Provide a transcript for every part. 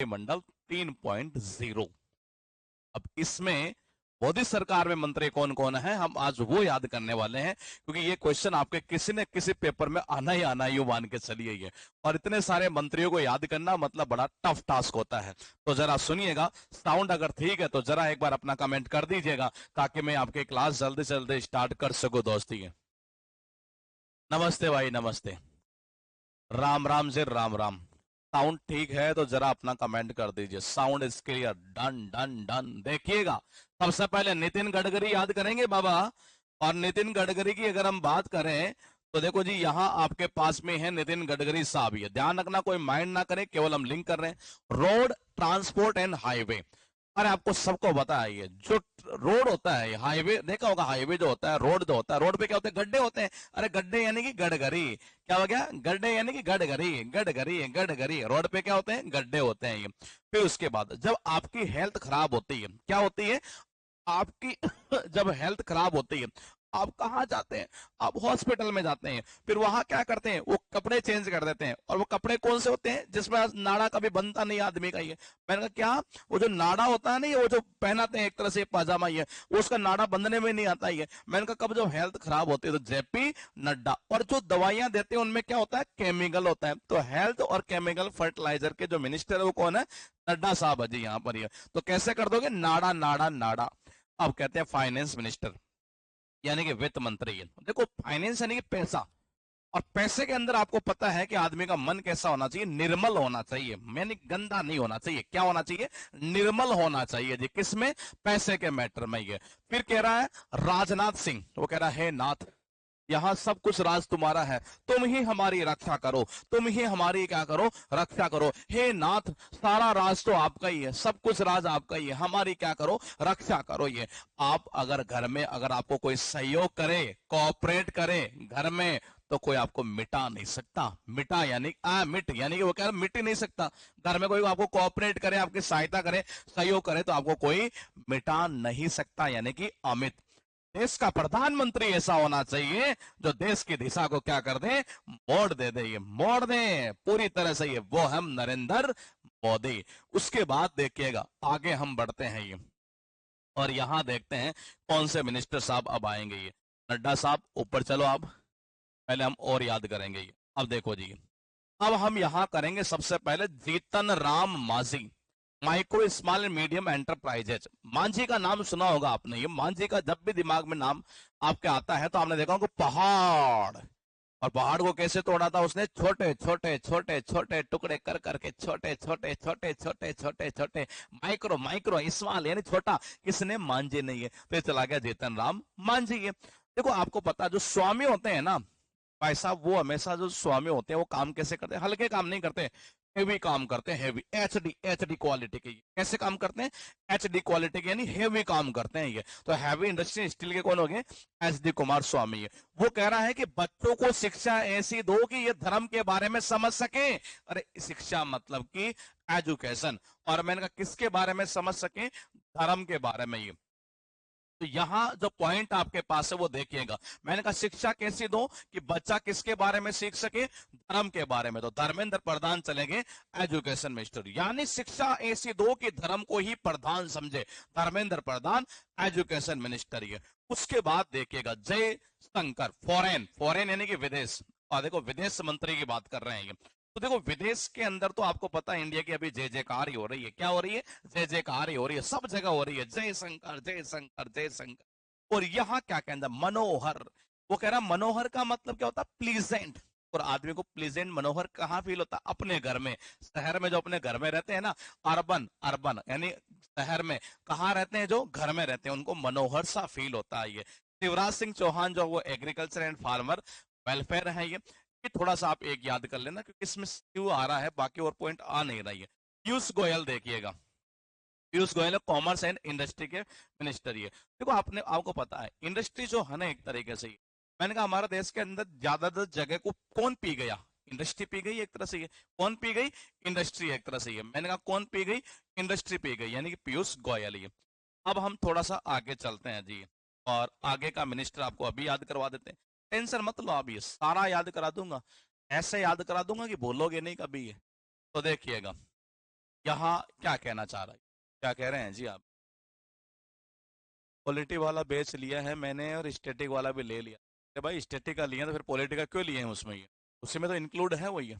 मंत्रिमंडल 3.0। अब इसमें मोदी सरकार में मंत्री कौन कौन है, हम आज वो याद करने वाले हैं, क्योंकि ये क्वेश्चन आपके किसी न किसी पेपर में आना ही मान के चलिए ये। और इतने सारे मंत्रियों को याद करना मतलब बड़ा टफ टास्क होता है। तो जरा सुनिएगा, साउंड अगर ठीक है तो जरा एक बार अपना कमेंट कर दीजिएगा, ताकि मैं आपकी क्लास जल्दी से जल्दी स्टार्ट कर सकूं दोस्ती। नमस्ते भाई, नमस्ते। राम राम जी, राम राम। साउंड ठीक है तो जरा अपना कमेंट कर दीजिए। Sound is clear, done done done. देखिएगा, सबसे पहले नितिन गडकरी याद करेंगे बाबा। और नितिन गडकरी की अगर हम बात करें तो देखो जी, यहाँ आपके पास में है नितिन गडकरी साहब। ये ध्यान रखना, कोई माइंड ना करे, केवल हम लिंक कर रहे हैं। Road transport and highway. अरे आपको सबको पता है, ये जो रोड होता है, हाईवे देखा होगा, हाईवे जो होता है, रोड जो होता है, रोड पे क्या होते हैं, गड्ढे होते हैं। अरे गड्ढे यानी कि गडकरी। क्या हो गया, गड्ढे यानी कि गडकरी, गडकरी गडकरी। रोड पे क्या होते हैं, गड्ढे होते हैं ये। फिर उसके बाद जब आपकी हेल्थ खराब होती है, क्या होती है आपकी जब हेल्थ खराब होती है, आप कहाँ जाते हैं, आप हॉस्पिटल में जाते हैं। फिर वहां क्या करते हैं, वो कपड़े चेंज कर देते हैं। और वो कपड़े कौन से होते हैं, जिसमें नाड़ा कभी बनता नहीं आदमी का। ये मैंने कहा क्या, वो जो नाड़ा होता है ना, ये वो जो पहनाते हैं एक तरह से पाजामा, ये उसका नाड़ा बंधने में नहीं आता। ये मैंने कहा कब जब हेल्थ खराब होती है तो जेपी नड्डा। और जो दवाइयां देते हैं उनमें क्या होता है, केमिकल होता है। तो हेल्थ और केमिकल फर्टिलाइजर के जो मिनिस्टर है वो कौन है, नड्डा साहब है जी यहाँ पर। ये तो कैसे कर दोगे, नाड़ा नाड़ा नाड़ा। अब कहते हैं फाइनेंस मिनिस्टर, यानी कि वित्त मंत्री है। देखो फाइनेंस यानी कि पैसा, और पैसे के अंदर आपको पता है कि आदमी का मन कैसा होना चाहिए, निर्मल होना चाहिए, यानी गंदा नहीं होना चाहिए। क्या होना चाहिए, निर्मल होना चाहिए जी। किसमें, पैसे के मैटर में। ये फिर कह रहा है राजनाथ सिंह, वो कह रहा है नाथ, यहाँ सब कुछ राज तुम्हारा है, तुम ही हमारी रक्षा करो, तुम ही हमारी क्या करो, रक्षा करो। हे नाथ, सारा राज तो आपका ही है, सब कुछ राज आपका ही है, हमारी क्या करो, रक्षा करो। ये आप अगर घर में अगर आपको कोई सहयोग करे, कोऑपरेट करे घर में, तो कोई आपको मिटा नहीं सकता। मिटा यानी मिट, यानी कि वो कह रहा मिट ही नहीं सकता। घर में कोई आपको कोऑपरेट करे, आपकी सहायता करे, सहयोग करे, तो आपको कोई मिटा नहीं सकता, यानी कि अमित। देश का प्रधानमंत्री ऐसा होना चाहिए जो देश की दिशा को क्या कर दे, मोड़ दे दे। ये मोड़ दे पूरी तरह से, ये वो हम नरेंद्र मोदी। उसके बाद देखिएगा आगे हम बढ़ते हैं ये, और यहां देखते हैं कौन से मिनिस्टर साहब अब आएंगे। ये नड्डा साहब ऊपर चलो आप, पहले हम और याद करेंगे ये। अब देखो जी, अब हम यहां करेंगे सबसे पहले Jitan Ram Manjhi, micro small and medium enterprises. Manjhi का नाम सुना होगा आपने। ये मांझी का जब भी दिमाग में नाम आपके आता है तो आपने देखा होगा पहाड़, और पहाड़ को कैसे तोड़ा था उसने, छोटे छोटे छोटे छोटे टुकड़े कर करके, छोटे छोटे छोटे छोटे छोटे छोटे, माइक्रो माइक्रो स्मॉल यानी छोटा। किसने, मांझी नहीं है। फिर चला गया जीतन राम मांझी है। देखो आपको पता, जो स्वामी होते हैं ना भाई साहब, वो हमेशा जो स्वामी होते हैं वो काम कैसे करते हैं, हल्के काम नहीं करते, हेवी काम करते हैं। हेवी, एचडी क्वालिटी के। कैसे काम करते हैं, एचडी क्वालिटी के, यानी हेवी काम करते हैं ये। तो हैवी इंडस्ट्री स्टील के कौन हो गए, एच डी कुमार स्वामी है। वो कह रहा है कि बच्चों को शिक्षा ऐसी दो कि ये धर्म के बारे में समझ सके। अरे शिक्षा मतलब कि एजुकेशन, और मैंने कहा किसके बारे में समझ सके, धर्म के बारे में। ये तो यहां जो पॉइंट आपके पास है वो देखिएगा। मैंने कहा शिक्षा कैसी दो कि बच्चा किसके बारे में सीख सके, धर्म के बारे में। तो धर्मेंद्र प्रधान चलेंगे एजुकेशन मिनिस्टर, यानी शिक्षा ऐसी दो कि धर्म को ही प्रधान समझे, धर्मेंद्र प्रधान एजुकेशन मिनिस्टर। ये उसके बाद देखिएगा जय शंकर, फॉरेन, फॉरेन यानी कि विदेश। और देखो विदेश मंत्री की बात कर रहे हैं ये। तो देखो विदेश के अंदर तो आपको पता है इंडिया की अभी जय जयकार ही हो रही है। क्या हो रही है, जय जयकार ही हो रही है, सब जगह हो रही है, जय शंकर जय शंकर जय शंकर। और यहाँ क्या कहना, मनोहर। वो कह रहा मनोहर का मतलब क्या होता है, प्लीजेंट। और आदमी को प्लीजेंट मनोहर कहाँ फील होता है, अपने घर में, शहर में। जो अपने घर में रहते हैं ना, अर्बन, अर्बन यानी शहर में, कहाँ रहते हैं, जो घर में रहते हैं, उनको मनोहर सा फील होता है। ये शिवराज सिंह चौहान जो वो एग्रीकल्चर एंड फार्मर वेलफेयर है। ये थोड़ा सा आप एक याद कर लेना, क्योंकि इसमें क्यों आ रहा है, बाकी और पॉइंट आ नहीं रही है। पीयूष गोयल देखिएगा, Piyush Goyal commerce and industry के मिनिस्टर। ये देखो आपने, आपको पता है इंडस्ट्री जो है ना एक तरीके से, मैंने कहा हमारे देश के अंदर ज्यादातर जगह को कौन पी गया, इंडस्ट्री पी गई एक तरह से। ये कौन पी गई, इंडस्ट्री एक तरह से। ये मैंने कहा कौन पी गई, इंडस्ट्री पी गई, यानी कि पीयूष गोयल। ये अब हम थोड़ा सा आगे चलते हैं जी, और आगे का मिनिस्टर आपको अभी याद करवा देते हैं। टेंशन मत लो, अभी सारा याद करा दूंगा, ऐसे याद करा दूंगा कि बोलोगे नहीं कभी ये। तो देखिएगा, यहाँ क्या कहना चाह रहा है, क्या कह रहे हैं जी आप? पॉलिटी वाला बेच लिया है मैंने और स्टैटिक वाला भी ले लिया। अरे भाई स्टैटिक का लिया तो फिर पॉलिटी का क्यों लिए हैं उसमें, ये उसी में तो इंक्लूड है वही है।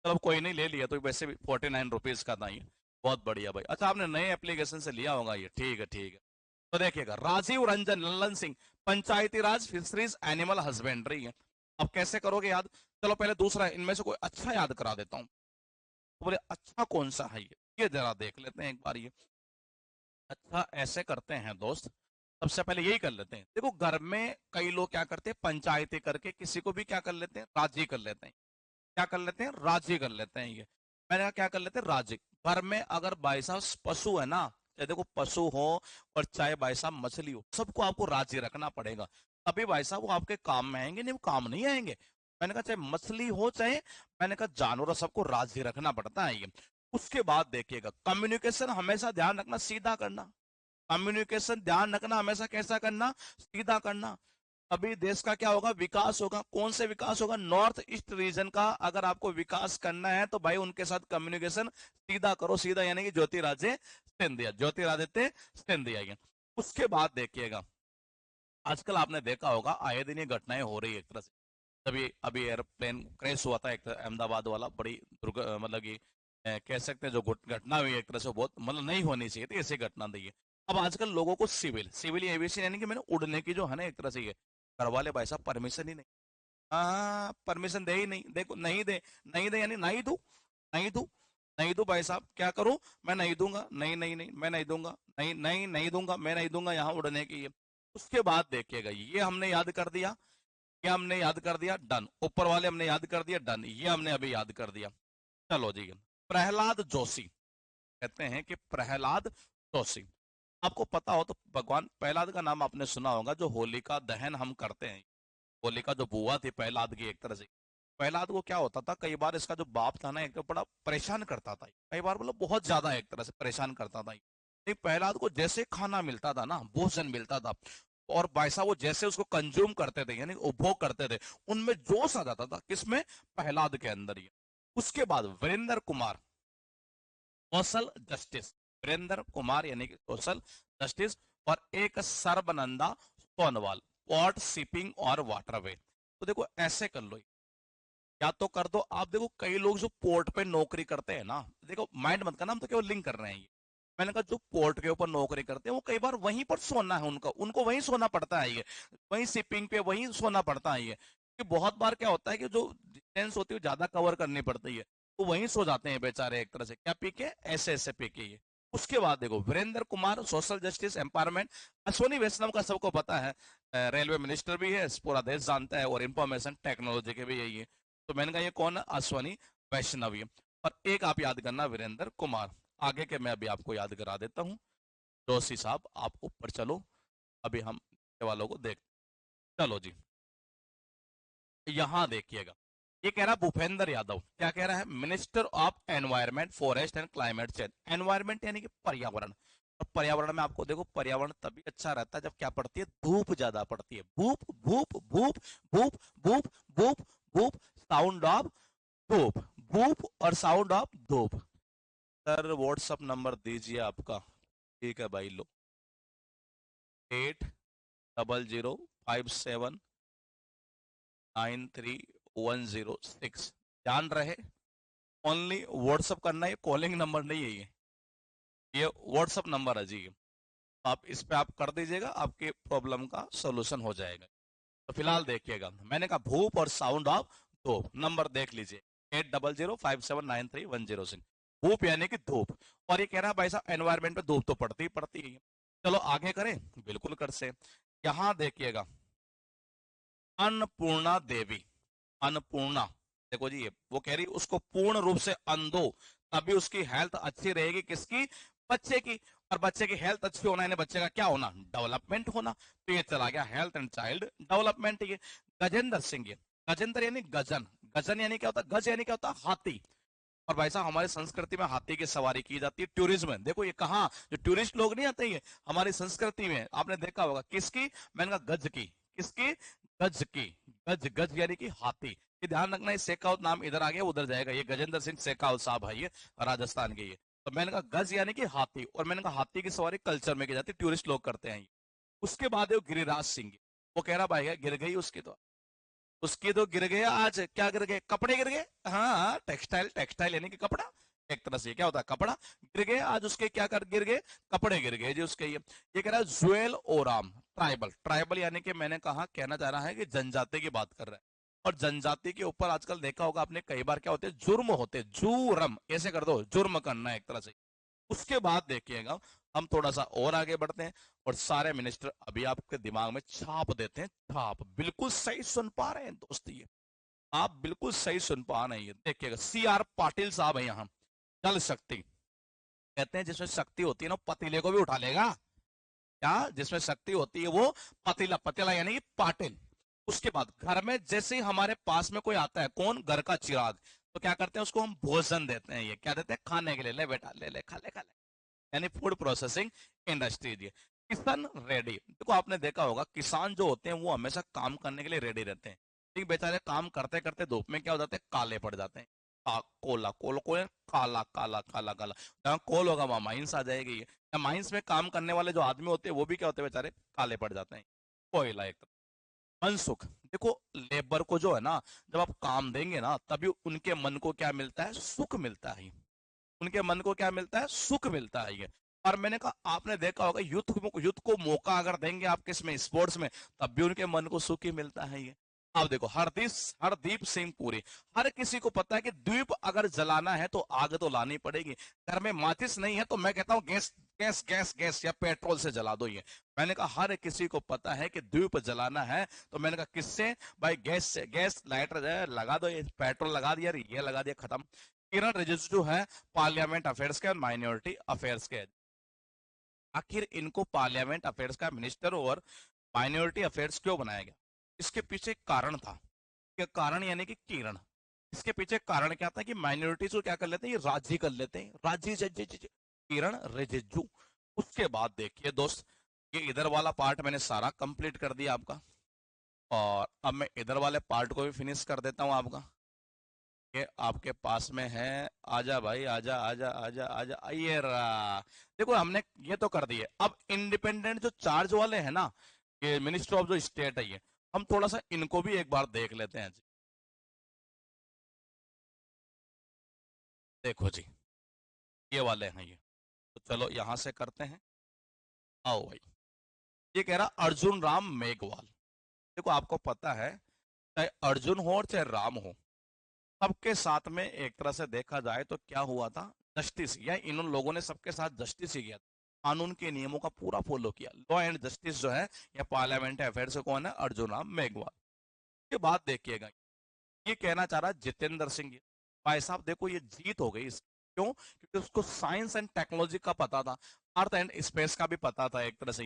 चलो कोई नहीं, ले लिया तो वैसे भी 49 रुपीज का था ये। बहुत बढ़िया भाई। अच्छा आपने नए एप्लीकेशन से लिया होगा ये, ठीक है ठीक है। तो देखिएगा, राजीव रंजन लल्लन सिंह, पंचायती राज फिशरीज एनिमल हस्बेंड्री है। अब कैसे करोगे याद? चलो पहले दूसरा इनमें से कोई अच्छा याद करा देता हूँ। तो बोले अच्छा कौन सा है ये जरा देख लेते हैं एक बार ये। अच्छा ऐसे करते हैं दोस्त, सबसे पहले यही कर लेते हैं। देखो घर में कई लोग क्या करते हैं, पंचायती करके किसी को भी क्या कर लेते हैं, राजी कर लेते हैं। क्या कर लेते हैं, राजी कर लेते हैं ये। मैंने कहा क्या कर लेते हैं, राजी। घर में अगर भाई साहब पशु है ना, चाहे देखो पशु हो और चाहे भाई साहब मछली हो, सबको आपको राजी रखना पड़ेगा। तभी भाई साहब वो आपके काम में आएंगे, नहीं वो काम नहीं आएंगे। मैंने कहा चाहे मछली हो चाहे, मैंने कहा जानवर, सबको राजी रखना पड़ता है ये। उसके बाद देखिएगा, कम्युनिकेशन हमेशा ध्यान रखना, सीधा करना। कम्युनिकेशन ध्यान रखना हमेशा कैसा करना, सीधा करना। अभी देश का क्या होगा, विकास होगा। कौन से विकास होगा, नॉर्थ ईस्ट रीजन का। अगर आपको विकास करना है तो भाई उनके साथ कम्युनिकेशन सीधा करो, सीधा यानी कि ज्योतिरादित्य सिंधिया, ज्योतिरादित्य सिंधिया ये। उसके बाद देखिएगा, आजकल आपने देखा होगा आए दिन ये घटनाएं हो रही है एक तरह से। तभी अभी एयरप्लेन क्रैश हुआ था एक अहमदाबाद वाला, बड़ी मतलब कि कह सकते हैं जो घटना हुई एक तरह से, बहुत मतलब नहीं होनी चाहिए थी ऐसी घटना दी है। अब आजकल लोगों को सिविल सिविल एविएशन यानी कि मैंने उड़ने की जो है ना एक तरह से, ये घर वाले भाई साहब परमिशन ही नहीं। हाँ परमिशन दे ही नहीं, देखो नहीं दे, नहीं दे यानी नहीं दू, नहीं दू, नहीं दू भाई साहब, क्या करूं, मैं नहीं दूंगा, नहीं नहीं नहीं मैं नहीं दूंगा, नहीं नहीं नहीं दूंगा, मैं नहीं दूंगा यहाँ उड़ने की ये। उसके बाद देखिएगा, ये हमने याद कर दिया, ये हमने याद कर दिया, डन। ऊपर वाले हमने याद कर दिया, डन। ये हमने अभी याद कर दिया। चलो जी, प्रहलाद जोशी, कहते हैं कि प्रहलाद जोशी। आपको पता हो तो भगवान प्रहलाद का नाम आपने सुना होगा, जो होलिका दहन हम करते हैं। होलिका जो बुआ थी प्रहलाद की एक तरह से, प्रहलाद को क्या होता था, कई बार इसका जो बाप था ना एक तो बड़ा परेशान करता था, कई बार मतलब बहुत ज्यादा एक तरह से परेशान करता था। नहीं प्रहलाद को जैसे खाना मिलता था ना, भोजन मिलता था, और भाई साहब वो जैसे उसको कंज्यूम करते थे यानी उपभोग करते थे, उनमें जोश आ जाता था, किसमें, प्रहलाद के अंदर ही। उसके बाद वीरेंद्र कुमार, सोशल जस्टिस, वीरेंद्र कुमार यानी कि सोशल जस्टिस। और एक सर्बनंदा सोनवाल, पोर्ट शिपिंग और वाटरवे। तो देखो ऐसे कर लो, या तो कर दो आप। देखो कई लोग जो पोर्ट पे नौकरी करते हैं ना, देखो माइंड मत करना, हम तो केवल लिंक कर रहे हैं ये। मैंने कहा जो पोर्ट के ऊपर नौकरी करते हैं वो कई बार वहीं पर सोना है उनका, उनको वहीं सोना पड़ता है ये, वहीं शिपिंग पे वहीं सोना पड़ता है ये। कि बहुत बार क्या होता है कि जो डिस्टेंस होती है ज्यादा कवर करनी पड़ती है, तो वहीं सो जाते हैं बेचारे एक तरह से, क्या पी के, ऐसे ऐसे पी के ये। उसके बाद देखो Virendra Kumar, social justice empowerment. Ashwini Vaishnaw का सबको पता है, रेलवे मिनिस्टर भी है, पूरा देश जानता है, और इंफॉर्मेशन टेक्नोलॉजी के भी यही है। तो मैंने कहा ये कौन है, अश्वनी वैष्णवी। और एक आप याद करना, वीरेंद्र कुमार। आगे के मैं अभी आपको याद करा देता हूँ। जोशी साहब आप ऊपर चलो, अभी हम वालों को देख, चलो जी। यहां देखिएगा, ये कह रहा है भूपेंद्र यादव, क्या कह रहा है, minister of environment forest and climate change. Environment यानी कि पर्यावरण। और पर्यावरण में आपको देखो, पर्यावरण तभी अच्छा रहता है जब क्या पड़ती है, धूप ज्यादा पड़ती है। भूप भूप भूप भूप भूप भूप भूप, साउंड ऑफ धूप, भूप और साउंड ऑफ धूप। सर व्हाट्सअप नंबर दीजिए आपका। ठीक है भाई लो, 800057931006। ध्यान रहे, ओनली व्हाट्सअप करना है, कॉलिंग नंबर नहीं है ये व्हाट्सअप नंबर है जी। आप इस पे आप कर दीजिएगा, आपके प्रॉब्लम का सोल्यूशन हो जाएगा। तो फिलहाल देखिएगा, मैंने कहा भूप और साउंड ऑफ धूप, नंबर देख लीजिए, 8005793106। धूप यानी कि धूप। और ये कह रहा है भाई साहब एनवायरमेंट पे धूप तो पड़ती ही पड़ती है। चलो आगे करें, बिल्कुल कर से। यहां देखिएगा, अन्नपूर्णा देवी, अन्नपूर्णा। देखो जी, ये वो कह रही उसको पूर्ण रूप से अंधो, तभी उसकी हेल्थ अच्छी रहेगी, किसकी, बच्चे की। और बच्चे की हेल्थ अच्छी होना यानी बच्चे का क्या होना, डेवलपमेंट होना। तो ये चला गया हेल्थ एंड चाइल्ड डेवलपमेंट। ये गजेंद्र सिंह, ये गजेंद्र यानी गजन, गजन यानी क्या होता है, गज यानी क्या होता है, हाथी। और भाई साहब हमारी संस्कृति में हाथी की सवारी की जाती है, टूरिज्म में। देखो ये कहाँ, जो टूरिस्ट लोग नहीं आते, ये हमारी संस्कृति में आपने देखा होगा, किसकी, मैंने कहा गज की, किसकी, गज की। गज, गज यानी कि हाथी। ये ध्यान रखना, ये शेखावत नाम इधर आ गया उधर जाएगा, ये गजेंद्र सिंह शेखावत साहब है ये, राजस्थान के ये। तो मैंने कहा गज यानी कि हाथी, और मैंने कहा हाथी की सवारी कल्चर में की जाती है, टूरिस्ट लोग करते हैं ये। उसके बाद है वो गिरिराज सिंह, वो कह रहा भाई गिर गई उसकी तो गिर गए, आज क्या गिर गए, कपड़े गिर गए। हाँ, टेक्सटाइल, टेक्सटाइल यानी कि कपड़ा, एक तरह से क्या होता है, कपड़ा गिर गए आज उसके, क्या कर गिर गए, कपड़े गिर गए जी उसके। ये कह रहा है जुएल ओराम, ट्राइबल, ट्राइबल यानी कि मैंने कहा, कहना चाह रहा है कि जनजाति की बात कर रहा है। और जनजाति के ऊपर आजकल देखा होगा आपने कई बार क्या होते हैं, जुर्म होते हैं, जुर्म ऐसे कर दो, जुर्म करना है एक तरह से। उसके बाद देखिएगा हम थोड़ा सा और आगे बढ़ते हैं, और सारे मिनिस्टर अभी आपके दिमाग में छाप देते हैं, छाप। बिल्कुल सही सुन पा रहे हैं दोस्त, ये आप बिल्कुल सही सुन पा रहे हैं। देखिएगा सी आर पाटिल साहब है यहाँ, जल शक्ति, कहते हैं जिसमें शक्ति होती है ना पतीले को भी उठा लेगा। क्या, जिसमें शक्ति होती है वो पतीला, पतीला यानी कि पाटिल। उसके बाद घर में जैसे ही हमारे पास में कोई आता है, कौन, घर का चिराग, तो क्या करते हैं, उसको हम भोजन देते हैं, ये क्या देते हैं, खाने के लिए, ले बेटा ले ले, खा ले खा ले, यानी फूड प्रोसेसिंग इंडस्ट्री। किसान रेडी, देखो आपने देखा होगा किसान जो होते हैं वो हमेशा काम करने के लिए रेडी रहते हैं, ठीक, बेचारे काम करते करते धूप में क्या हो जाते हैं, काले पड़ जाते हैं। कोला, कोल को काला काला काला काला, जहाँ कोल होगा वहां माइंस आ जाएगी। या माइंस में काम करने वाले जो आदमी होते हैं वो भी क्या होते हैं, बेचारे काले पड़ जाते हैं। कोयला एक, मनसुख, देखो लेबर को जो है ना, जब आप काम देंगे ना तभी उनके मन को क्या मिलता है, सुख मिलता है, उनके मन को क्या मिलता है, सुख मिलता है ये। और मैंने कहा आपने देखा होगा युद्ध को मौका अगर देंगे आप किसमें, स्पोर्ट्स में, तब भी उनके मन को सुख ही मिलता है ये। आप देखो हरदीप सिंह पुरी, हर किसी को पता है कि द्वीप अगर जलाना है तो आग तो लानी पड़ेगी। घर में माचिस नहीं है तो मैं कहता हूँ गैस, गैस गैस गैस या पेट्रोल से जला दो ये। मैंने कहा हर किसी को पता है कि द्वीप जलाना है, तो मैंने कहा किससे, भाई गैस से, गैस लाइटर लगा दो, ये पेट्रोल लगा दिया, ये लगा दिया, खत्म। किरण रिजिजू है पार्लियामेंट अफेयर्स के और माइनॉरिटी अफेयर्स के। आखिर इनको पार्लियामेंट अफेयर्स का मिनिस्टर और माइनॉरिटी अफेयर्स क्यों बनाया गया, इसके पीछे एक कारण था। क्या कारण, यानी कि किरण, इसके पीछे कारण क्या था कि माइनॉरिटीज को क्या कर लेते हैं, ये राजी कर लेते हैं, राजी किरण रिजिजू। उसके बाद देखिए दोस्त, ये इधर वाला पार्ट मैंने सारा कंप्लीट कर दिया आपका, और अब मैं इधर वाले पार्ट को भी फिनिश कर देता हूं आपका। ये आपके पास में है, आजा भाई, आजा आजा आजा आजा, ये रहा। देखो हमने ये तो कर दिए, अब इंडिपेंडेंट जो चार्ज वाले हैं ना, ये मिनिस्टर ऑफ जो स्टेट है, ये हम थोड़ा सा इनको भी एक बार देख लेते हैं जी। देखो जी, ये वाले हैं ये, तो चलो यहां से करते हैं। आओ भाई, ये कह रहा अर्जुन राम मेघवाल। देखो आपको पता है, चाहे अर्जुन हो और चाहे राम हो, सबके साथ में एक तरह से देखा जाए तो क्या हुआ था, जस्टिस, या इन लोगों ने सबके साथ जस्टिस ही किया, कानून के नियमों का पूरा फॉलो किया। लॉ एंड जस्टिस जो है, या पार्लियामेंट अफेयर से कौन है, अर्जुन राम मेघवाल। के बाद देखिएगा, ये कहना चाह रहा है जितेंद्र सिंह जी। भाई साहब देखो ये जीत हो गई क्यों, क्योंकि उसको साइंस एंड टेक्नोलॉजी का पता था, अर्थ एंड स्पेस का भी पता था एक तरह से।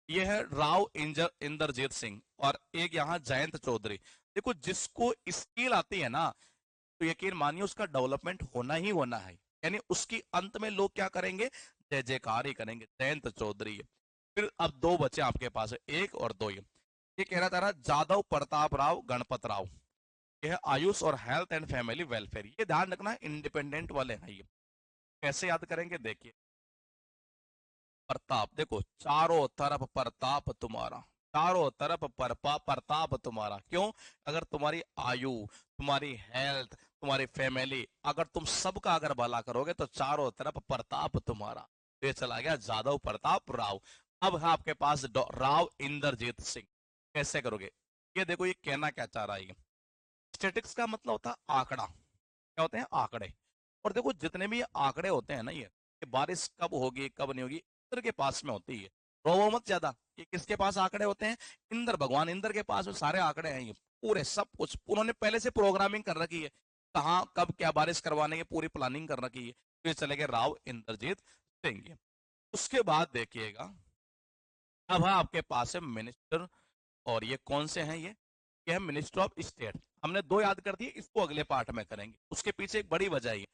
ये है राव इंदरजीत सिंह, और एक यहाँ जयंत चौधरी। देखो जिसको स्किल आती है ना, तो यकीन मानिए उसका डेवलपमेंट होना ही होना है, यानी उसकी अंत में लोग क्या करेंगे, जय जयकार ही करेंगे। जयंत चौधरी है। फिर अब दो बचे आपके पास, एक और दो। ये कह रहा था जादव प्रताप राव गणपत राव, ये है आयुष और हेल्थ एंड फैमिली वेलफेयर। ये ध्यान रखना इंडिपेंडेंट वाले हैं ये। कैसे याद करेंगे, देखिए प्रताप, देखो चारों तरफ प्रताप तुम्हारा, चारों तरफ प्रताप तुम्हारा, क्यों, अगर तुम्हारी आयु, तुम्हारी हेल्थ, तुम्हारी फैमिली, अगर तुम सबका अगर भला करोगे तो चारों तरफ प्रताप तुम्हारा। तो ये चला गया जादव प्रताप राव। अब है आपके पास राव इंद्रजीत सिंह। कैसे करोगे, ये देखो ये कहना क्या चाह रहा है। स्टेटिक्स का मतलब होता है आंकड़ा, क्या होते हैं, आंकड़े। और देखो जितने भी ये आंकड़े होते हैं ना, ये बारिश कब होगी कब नहीं होगी, इंद्र के पास में होती है। रोवो मत ज्यादा, ये किसके पास आंकड़े होते हैं, इंद्र भगवान इंद्र के पास में सारे आंकड़े हैं, ये पूरे सब कुछ उन्होंने पहले से प्रोग्रामिंग कर रखी है, कहाँ कब क्या बारिश करवाने की पूरी प्लानिंग कर रखी है। तो ये चले गए राव इंद्रजीत सिंह। उसके बाद देखिएगा, अब है आपके पास है मिनिस्टर, और ये कौन से हैं, ये है मिनिस्टर ऑफ स्टेट। हमने दो याद कर दिए, इसको अगले पार्ट में करेंगे। उसके पीछे एक बड़ी वजह है,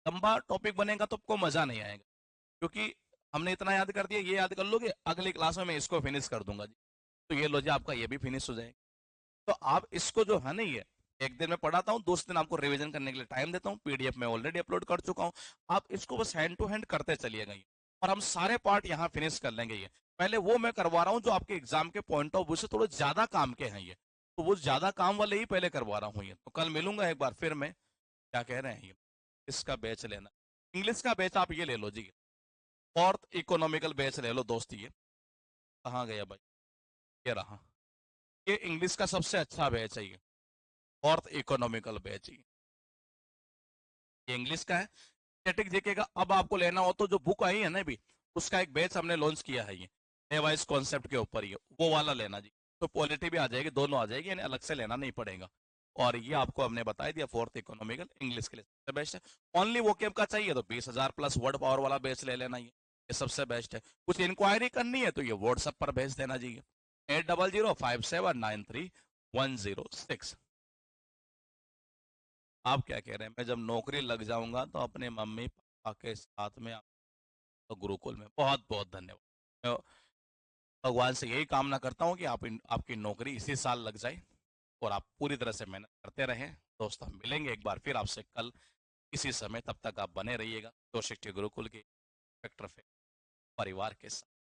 लंबा टॉपिक बनेगा तो आपको मजा नहीं आएगा, क्योंकि हमने इतना याद कर दिया, ये याद कर लोगे, अगली क्लास में मैं इसको फिनिश कर दूंगा जी। तो ये लो जी, आपका ये भी फिनिश हो जाएगा। तो आप इसको जो है ना, ये एक दिन में पढ़ाता हूँ, दूसरे दिन आपको रिवीजन करने के लिए टाइम देता हूँ, पीडीएफ में ऑलरेडी अपलोड कर चुका हूँ। आप इसको बस हैंड टू हैंड करते चलिएगा ये, और हम सारे पार्ट यहाँ फिनिश कर लेंगे ये। पहले वो मैं करवा रहा हूँ जो आपके एग्जाम के पॉइंट ऑफ व्यू से थोड़े ज्यादा काम के हैं ये, तो वो ज्यादा काम वाले ही पहले करवा रहा हूँ ये। तो कल मिलूंगा एक बार फिर मैं, क्या कह रहे हैं ये, इसका बैच लेना, इंग्लिश का बैच आप ये ले लो जी, फोर्थ इकोनॉमिकल बैच ले लो दोस्त। ये कहाँ गया भाई, ये रहा, ये इंग्लिश का सबसे अच्छा बैच है ये, फोर्थ इकोनॉमिकल बैच ये इंग्लिश का है। स्टैटिक जीके का अब आपको लेना हो तो जो बुक आई है ना अभी, उसका एक बैच हमने लॉन्च किया है ये, डिवाइस कॉन्सेप्ट के ऊपर, ये वो वाला लेना जी। तो पॉलिटी भी आ जाएगी, दोनों आ जाएगी, यानी अलग से लेना नहीं पड़ेगा। और ये आपको हमने बता दिया, फोर्थ इकोनॉमिकल इंग्लिश के लिए सबसे बेस्ट है। ओनली वोकेब का चाहिए तो 20,000 प्लस वर्ड पावर वाला बैच ले लेना, ये सबसे बेस्ट है। कुछ इंक्वायरी करनी है तो ये व्हाट्सएप पर भेज देना जी, 8005793106। आप क्या कह रहे हैं, मैं जब नौकरी लग जाऊंगा तो अपने मम्मी पापा के साथ में तो गुरुकुल में। बहुत बहुत धन्यवाद। मैं भगवान से यही कामना करता हूँ कि आपकी नौकरी इसी साल लग जाए और आप पूरी तरह से मेहनत करते रहें। दोस्त हम मिलेंगे एक बार फिर आपसे कल इसी समय, तब तक आप बने रहिएगा 260 गुरुकुल के इंस्पेक्टर परिवार के साथ।